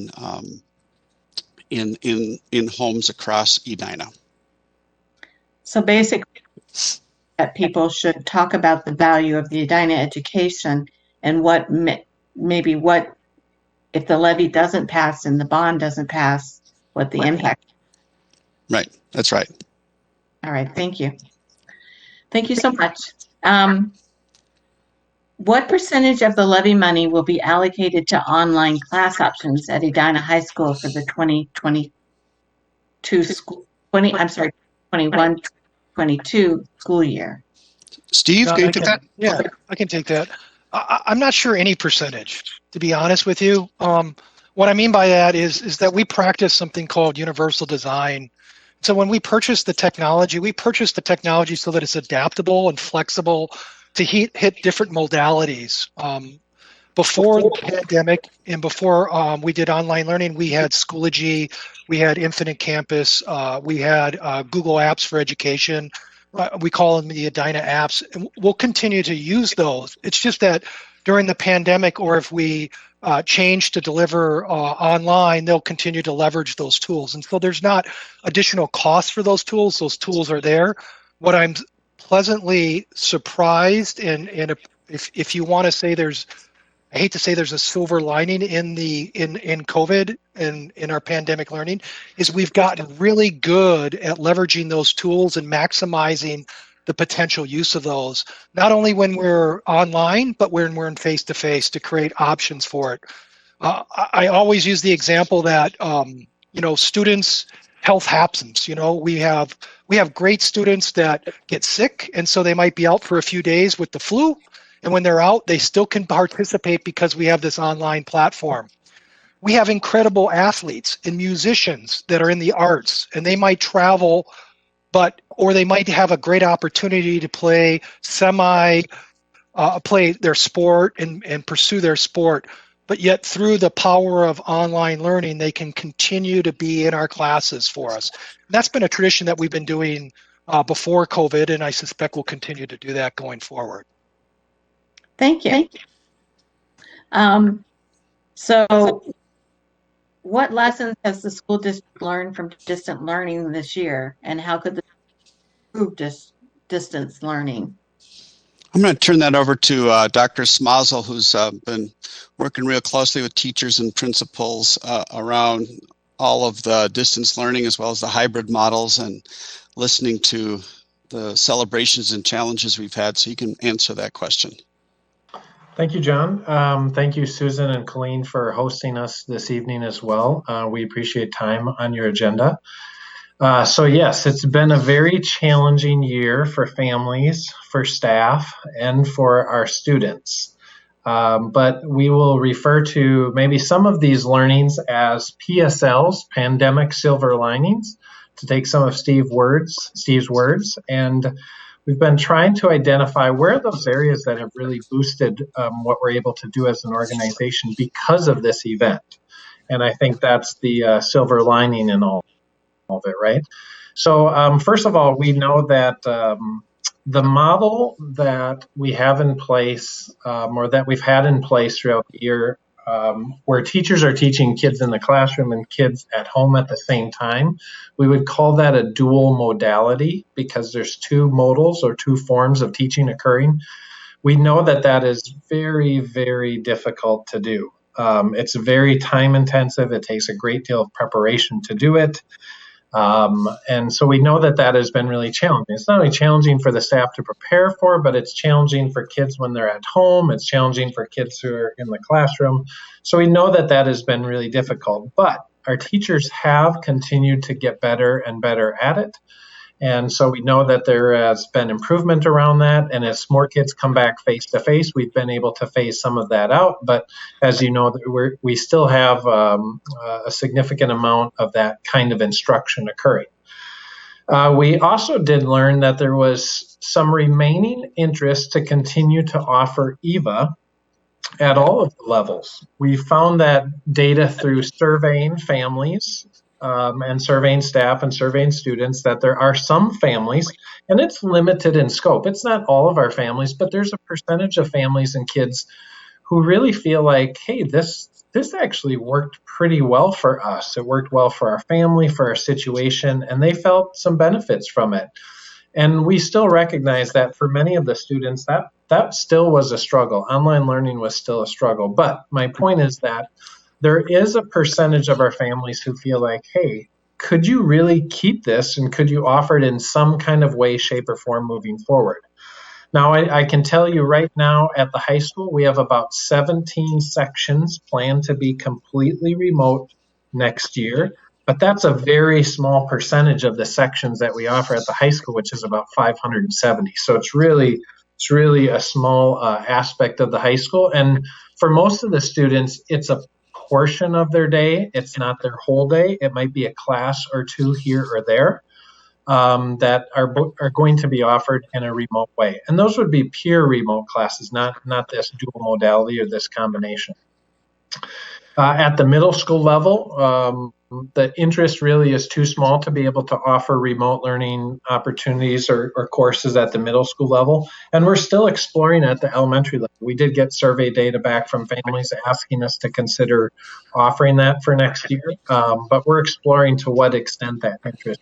in homes across Edina. So basically, that people should talk about the value of the Edina education and what if the levy doesn't pass and the bond doesn't pass, what the impact. Right, that's right. All right, thank you. Thank you so much. What percentage of the levy money will be allocated to online class options at Edina High School for the 21-22 school year? Steve, can you take that? Yeah, I can take that. I'm not sure any percentage, to be honest with you. What I mean by that is that we practice something called universal design. So when we purchase the technology, so that it's adaptable and flexible to hit different modalities. Before the pandemic and before we did online learning, we had Schoology, we had Infinite Campus, we had Google Apps for Education. We call them the Edina apps, and we'll continue to use those. It's just that during the pandemic, or if we change to deliver online, they'll continue to leverage those tools. And so there's not additional costs for those tools. Those tools are there. What I'm pleasantly surprised, and if you want to say I hate to say there's a silver lining in COVID and in our pandemic learning, is we've gotten really good at leveraging those tools and maximizing the potential use of those, not only when we're online, but when we're in face-to-face to create options for it. I always use the example that, students' health happens. We have great students that get sick, and so they might be out for a few days with the flu. And when they're out, they still can participate because we have this online platform. We have incredible athletes and musicians that are in the arts, and they might travel, or they might have a great opportunity to play their sport and pursue their sport. But yet through the power of online learning, they can continue to be in our classes for us. And that's been a tradition that we've been doing before COVID, and I suspect we'll continue to do that going forward. Thank you. So what lessons has the school district learned from distant learning this year, and how could this improve distance learning? I'm going to turn that over to Dr. Smazel, who's been working real closely with teachers and principals around all of the distance learning as well as the hybrid models, and listening to the celebrations and challenges we've had, so you can answer that question. Thank you, John. Thank you, Susan and Colleen, for hosting us this evening as well. We appreciate time on your agenda. So yes, it's been a very challenging year for families, for staff, and for our students. But we will refer to maybe some of these learnings as PSLs, pandemic silver linings, to take some of Steve's words. And we've been trying to identify where are those areas that have really boosted what we're able to do as an organization because of this event. And I think that's the silver lining in all of it, right? So first of all, we know that the model that we have in place, or that we've had in place throughout the year, where teachers are teaching kids in the classroom and kids at home at the same time. We would call that a dual modality because there's two modals or two forms of teaching occurring. We know that that is very, very difficult to do. It's very time intensive. It takes a great deal of preparation to do it. And so we know that that has been really challenging. It's not only challenging for the staff to prepare for, but it's challenging for kids when they're at home. It's challenging for kids who are in the classroom. So we know that that has been really difficult, but our teachers have continued to get better and better at it. And so we know that there has been improvement around that. And as more kids come back face to face, we've been able to phase some of that out. But as you know, we still have a significant amount of that kind of instruction occurring. We also did learn that there was some remaining interest to continue to offer EVA at all of the levels. We found that data through surveying families and surveying staff and surveying students that there are some families, and it's limited in scope. It's not all of our families, but there's a percentage of families and kids who really feel like, hey, this actually worked pretty well for us. It worked well for our family, for our situation, and they felt some benefits from it. And we still recognize that for many of the students, that still was a struggle. Online learning was still a struggle. But my point is that there is a percentage of our families who feel like, hey, could you really keep this and could you offer it in some kind of way, shape, or form moving forward? Now, I can tell you right now at the high school, we have about 17 sections planned to be completely remote next year. But that's a very small percentage of the sections that we offer at the high school, which is about 570. So it's really a small aspect of the high school. And for most of the students, it's a portion of their day. It's not their whole day. It might be a class or two here or there that are going to be offered in a remote way. And those would be pure remote classes, not this dual modality or this combination. At the middle school level, the interest really is too small to be able to offer remote learning opportunities or courses at the middle school level. And we're still exploring at the elementary level. We did get survey data back from families asking us to consider offering that for next year. But we're exploring to what extent that interest,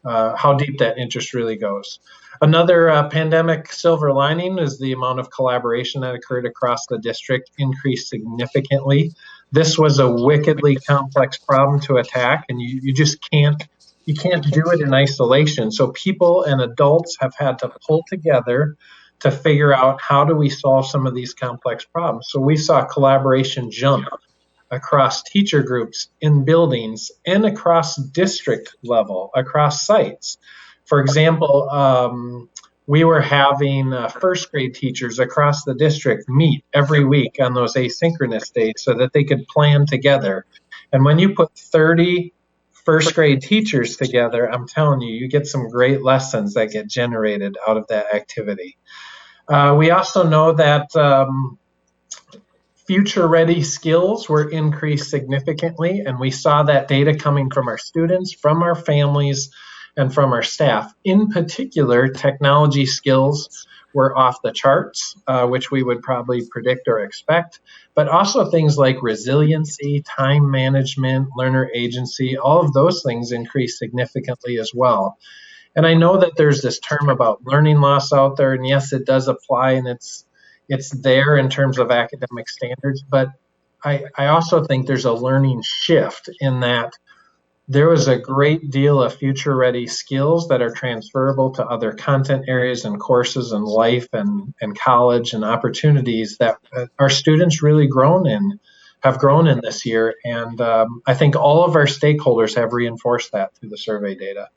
how deep that interest really goes. Another pandemic silver lining is the amount of collaboration that occurred across the district increased significantly. This was a wickedly complex problem to attack, and you just can't do it in isolation. So people and adults have had to pull together to figure out how do we solve some of these complex problems. So we saw collaboration jump across teacher groups in buildings and across district level, across sites. For example, we were having first grade teachers across the district meet every week on those asynchronous days so that they could plan together. And when you put 30 first grade teachers together, I'm telling you, you get some great lessons that get generated out of that activity. We also know that future-ready skills were increased significantly, and we saw that data coming from our students, from our families, and from our staff. In particular, technology skills were off the charts, which we would probably predict or expect, but also things like resiliency, time management, learner agency, all of those things increased significantly as well. And I know that there's this term about learning loss out there, and yes, it does apply, and it's there in terms of academic standards, but I also think there's a learning shift in that there was a great deal of future-ready skills that are transferable to other content areas and courses and life and college and opportunities that our students really have grown in this year. And I think all of our stakeholders have reinforced that through the survey data.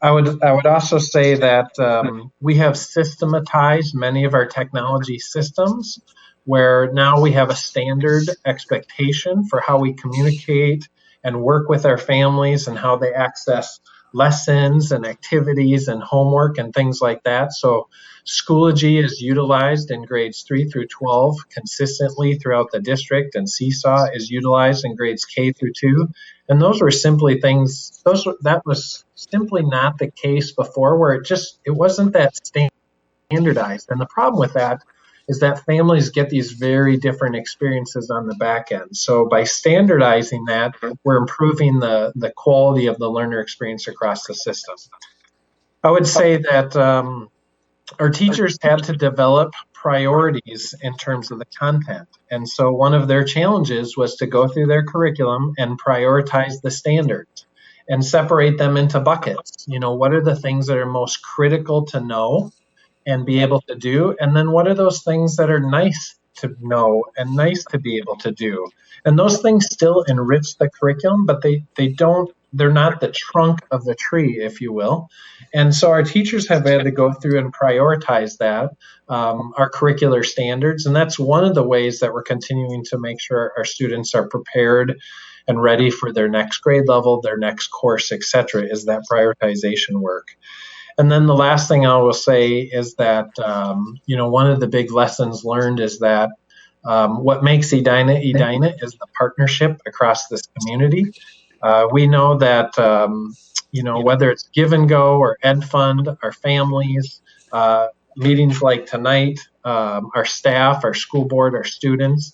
I would also say that we have systematized many of our technology systems where now we have a standard expectation for how we communicate and work with our families and how they access lessons and activities and homework and things like that. So Schoology is utilized in grades 3 through 12 consistently throughout the district, and Seesaw is utilized in grades K through 2. And those were simply things, that was simply not the case before, where it wasn't that standardized. And the problem with that is that families get these very different experiences on the back end. So by standardizing that, we're improving the quality of the learner experience across the system. I would say that our teachers had to develop priorities in terms of the content. And so one of their challenges was to go through their curriculum and prioritize the standards and separate them into buckets. You know, what are the things that are most critical to know and be able to do? And then what are those things that are nice to know and nice to be able to do? And those things still enrich the curriculum, but they're not the trunk of the tree, if you will. And so our teachers have had to go through and prioritize that, our curricular standards. And that's one of the ways that we're continuing to make sure our students are prepared and ready for their next grade level, their next course, et cetera, is that prioritization work. And then the last thing I will say is that, one of the big lessons learned is that what makes Edina is the partnership across this community. We know that, whether it's Give and Go or Ed Fund, our families, meetings like tonight, our staff, our school board, our students,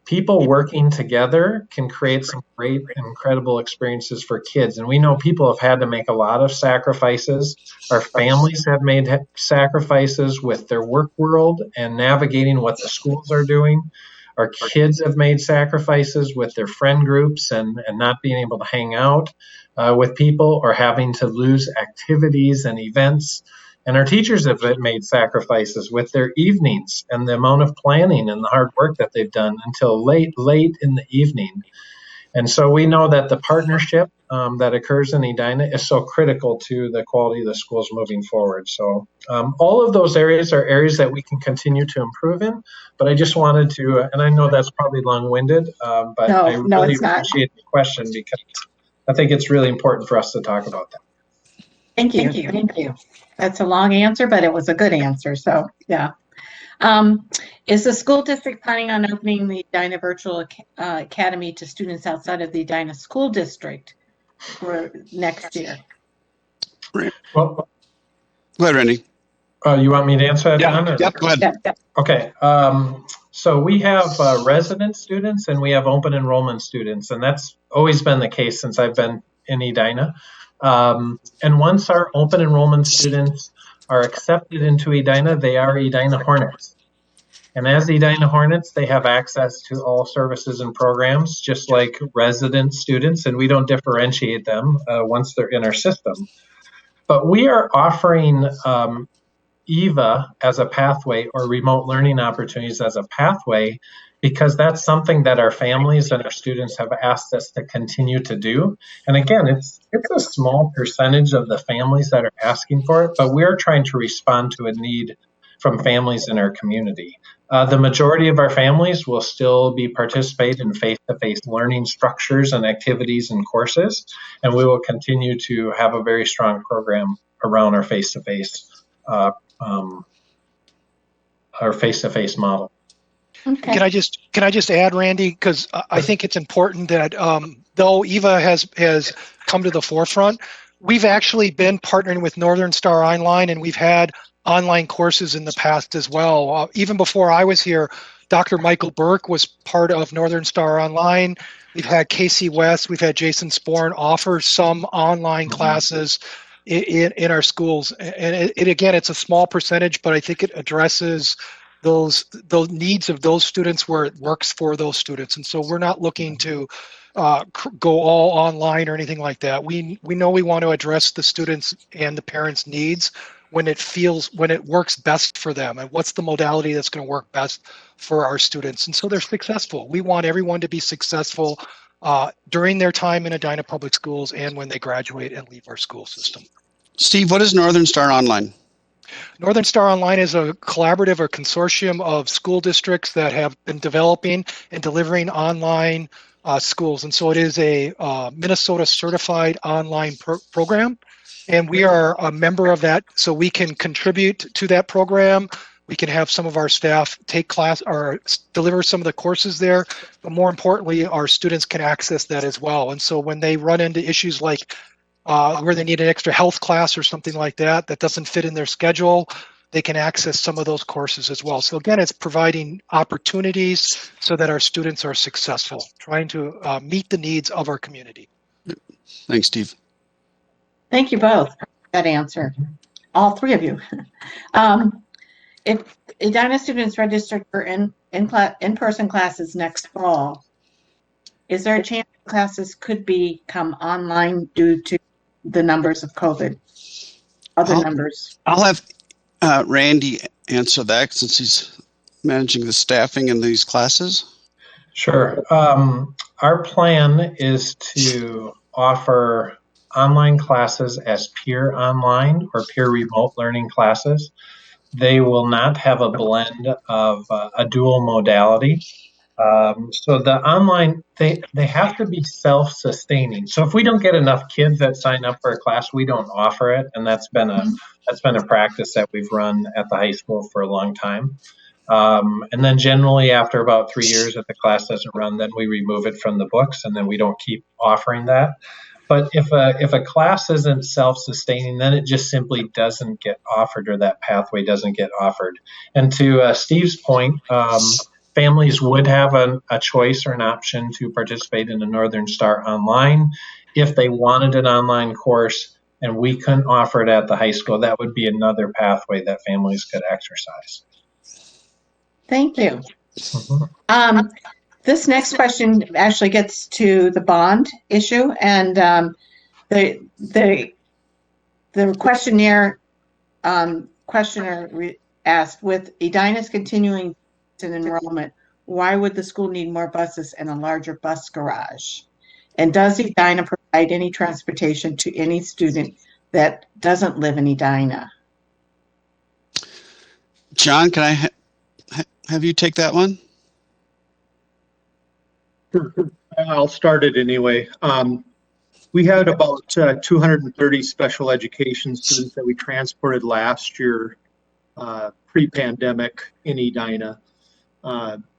people working together can create some great, incredible experiences for kids. And we know people have had to make a lot of sacrifices. Our families have made sacrifices with their work world and navigating what the schools are doing. Our kids have made sacrifices with their friend groups and not being able to hang out with people or having to lose activities and events. And our teachers have made sacrifices with their evenings and the amount of planning and the hard work that they've done until late in the evening. And so we know that the partnership that occurs in Edina is so critical to the quality of the schools moving forward. So all of those areas are areas that we can continue to improve in. But I just wanted to, and I know that's probably long-winded, but I really appreciate the question because I think it's really important for us to talk about that. Thank you. That's a long answer, but it was a good answer. So, yeah. Is the school district planning on opening the Edina Virtual Academy to students outside of the Edina School District for next year? Well, Go ahead, Randy. You want me to answer that, John? Yep, go ahead. Yeah. Okay. So we have resident students and we have open enrollment students, and that's always been the case since I've been in Edina. And once our open enrollment students are accepted into Edina, they are Edina Hornets. And as Edina Hornets, they have access to all services and programs, just like resident students, and we don't differentiate them once they're in our system. But we are offering EVA as a pathway or remote learning opportunities as a pathway because that's something that our families and our students have asked us to continue to do. And again, it's a small percentage of the families that are asking for it, but we're trying to respond to a need from families in our community. The majority of our families will still be participating in face-to-face learning structures and activities and courses, and we will continue to have a very strong program around our face-to-face model. Okay. Can I just add, Randy, because I think it's important that though EVA has come to the forefront, we've actually been partnering with Northern Star Online, and we've had online courses in the past as well. Even before I was here, Dr. Michael Burke was part of Northern Star Online. We've had Casey West, we've had Jason Sporn offer some online classes in our schools. And again, it's a small percentage, but I think it addresses those needs of those students where it works for those students. And so we're not looking to go all online or anything like that. We know we want to address the students and the parents' needs when it works best for them, and what's the modality that's going to work best for our students. And so they're successful. We want everyone to be successful during their time in Edina Public Schools and when they graduate and leave our school system. Steve, what is Northern Star Online? Northern Star Online is a collaborative or consortium of school districts that have been developing and delivering online schools. And so it is a Minnesota certified online program. And we are a member of that, so we can contribute to that program. We can have some of our staff take class or deliver some of the courses there, but more importantly, our students can access that as well. And so when they run into issues like where they need an extra health class or something like that doesn't fit in their schedule, they can access some of those courses as well. So again, it's providing opportunities so that our students are successful, trying to meet the needs of our community. Thanks, Steve. Thank you both for that answer, all three of you. If Edina students registered for in-person classes next fall, is there a chance classes could become online due to the numbers of COVID? Numbers? I'll have Randy answer that since he's managing the staffing in these classes. Sure. Our plan is to offer online classes as peer online or peer remote learning classes. They will not have a blend of a dual modality. So the online, they have to be self-sustaining. So if we don't get enough kids that sign up for a class, we don't offer it, and that's been a practice that we've run at the high school for a long time. And then generally after about 3 years, if the class doesn't run, then we remove it from the books, and then we don't keep offering that. But if a class isn't self-sustaining, then it just simply doesn't get offered, or that pathway doesn't get offered. And to Steve's point, families would have a choice or an option to participate in the Northern Star online. If they wanted an online course and we couldn't offer it at the high school, that would be another pathway that families could exercise. Thank you. This next question actually gets to the bond issue, and the questionnaire questioner asked, with Edina's continuing in enrollment, why would the school need more buses and a larger bus garage? And does Edina provide any transportation to any student that doesn't live in Edina? John, can I have you take that one? I'll start it anyway. We had about 230 special education students that we transported last year, pre-pandemic in Edina.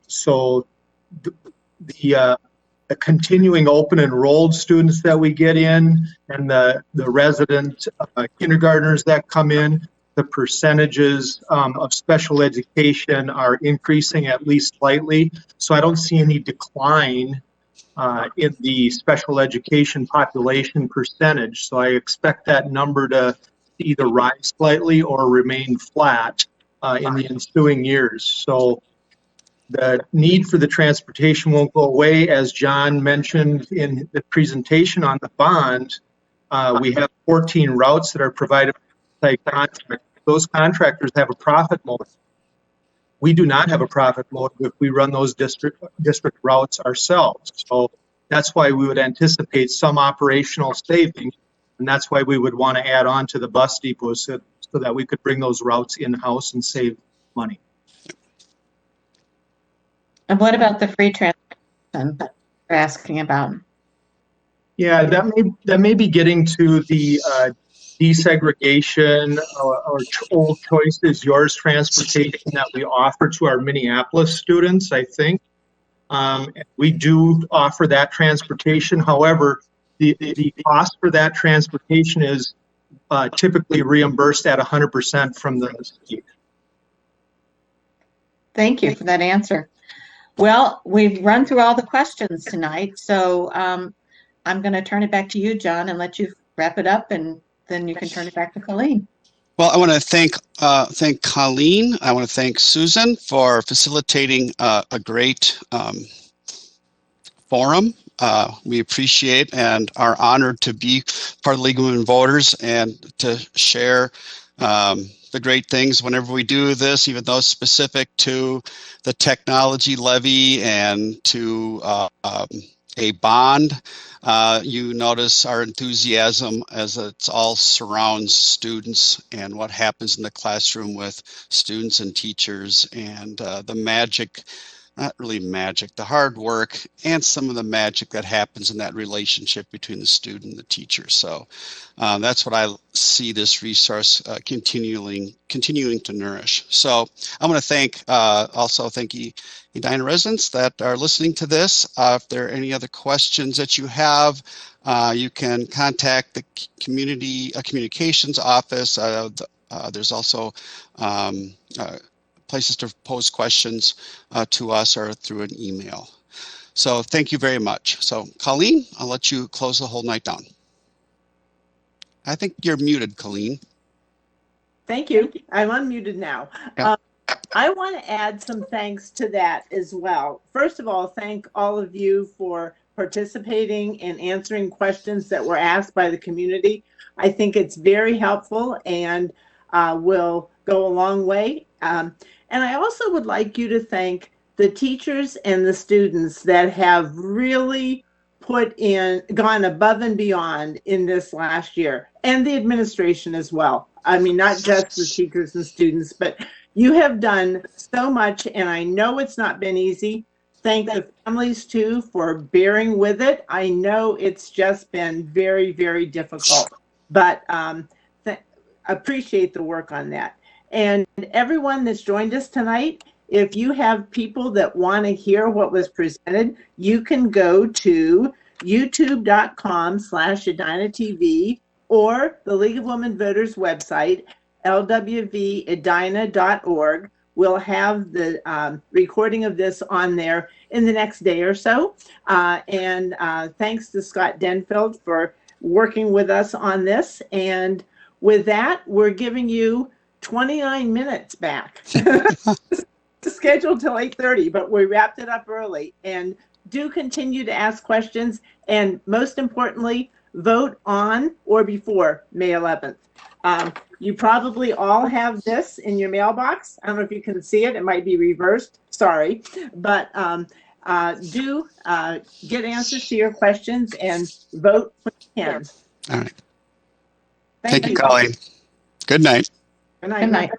So the continuing open enrolled students that we get in, and the resident kindergartners that come in, the percentages of special education are increasing at least slightly. So I don't see any decline in the special education population percentage. So I expect that number to either rise slightly or remain flat in the ensuing years. So the need for the transportation won't go away. As John mentioned in the presentation on the bond, we have 14 routes that are provided by contractors. Those contractors have a profit motive. We do not have a profit motive if we run those district routes ourselves. So that's why we would anticipate some operational savings, and that's why we would want to add on to the bus depots so that we could bring those routes in-house and save money. And what about the free transportation that you're asking about? Yeah, that may be getting to the desegregation or old choice is yours transportation that we offer to our Minneapolis students, I think. We do offer that transportation. However, the cost for that transportation is typically reimbursed at 100% from the state. Thank you for that answer. Well, we've run through all the questions tonight, so I'm going to turn it back to you, John, and let you wrap it up, and then you can turn it back to Colleen. Well, I want to thank Colleen. I want to thank Susan for facilitating a great forum. We appreciate and are honored to be part of League of Women Voters and to share the great things whenever we do this, even though it's specific to the technology levy and to a bond. You notice our enthusiasm as it all surrounds students and what happens in the classroom with students and teachers, and the magic, not really magic, the hard work and some of the magic that happens in that relationship between the student and the teacher. So that's what I see this resource continuing to nourish. So I want to also thank Edina residents that are listening to this. If there are any other questions that you have, you can contact the community communications office. There's also places to pose questions to us or through an email. So thank you very much. So Colleen, I'll let you close the whole night down. I think you're muted, Colleen. Thank you. I'm unmuted now. Yeah. I want to add some thanks to that as well. First of all, thank all of you for participating and answering questions that were asked by the community. I think it's very helpful and will go a long way. And I also would like you to thank the teachers and the students that have really gone above and beyond in this last year, and the administration as well. I mean, not just the teachers and students, but you have done so much, and I know it's not been easy. Thank the families too for bearing with it. I know it's just been very, very difficult, but appreciate the work on that. And everyone that's joined us tonight, if you have people that want to hear what was presented, you can go to youtube.com/EdinaTV or the League of Women Voters website, lwvedina.org. We'll have the recording of this on there in the next day or so. And thanks to Scott Denfeld for working with us on this. And with that, we're giving you 29 minutes back. Scheduled till 8:30, but we wrapped it up early. And do continue to ask questions, and most importantly, vote on or before May 11th. You probably all have this in your mailbox. I don't know if you can see it. It might be reversed. Sorry. But do get answers to your questions and vote when you can. All right. Thank you, Colleen. Good night. Good night. Good night.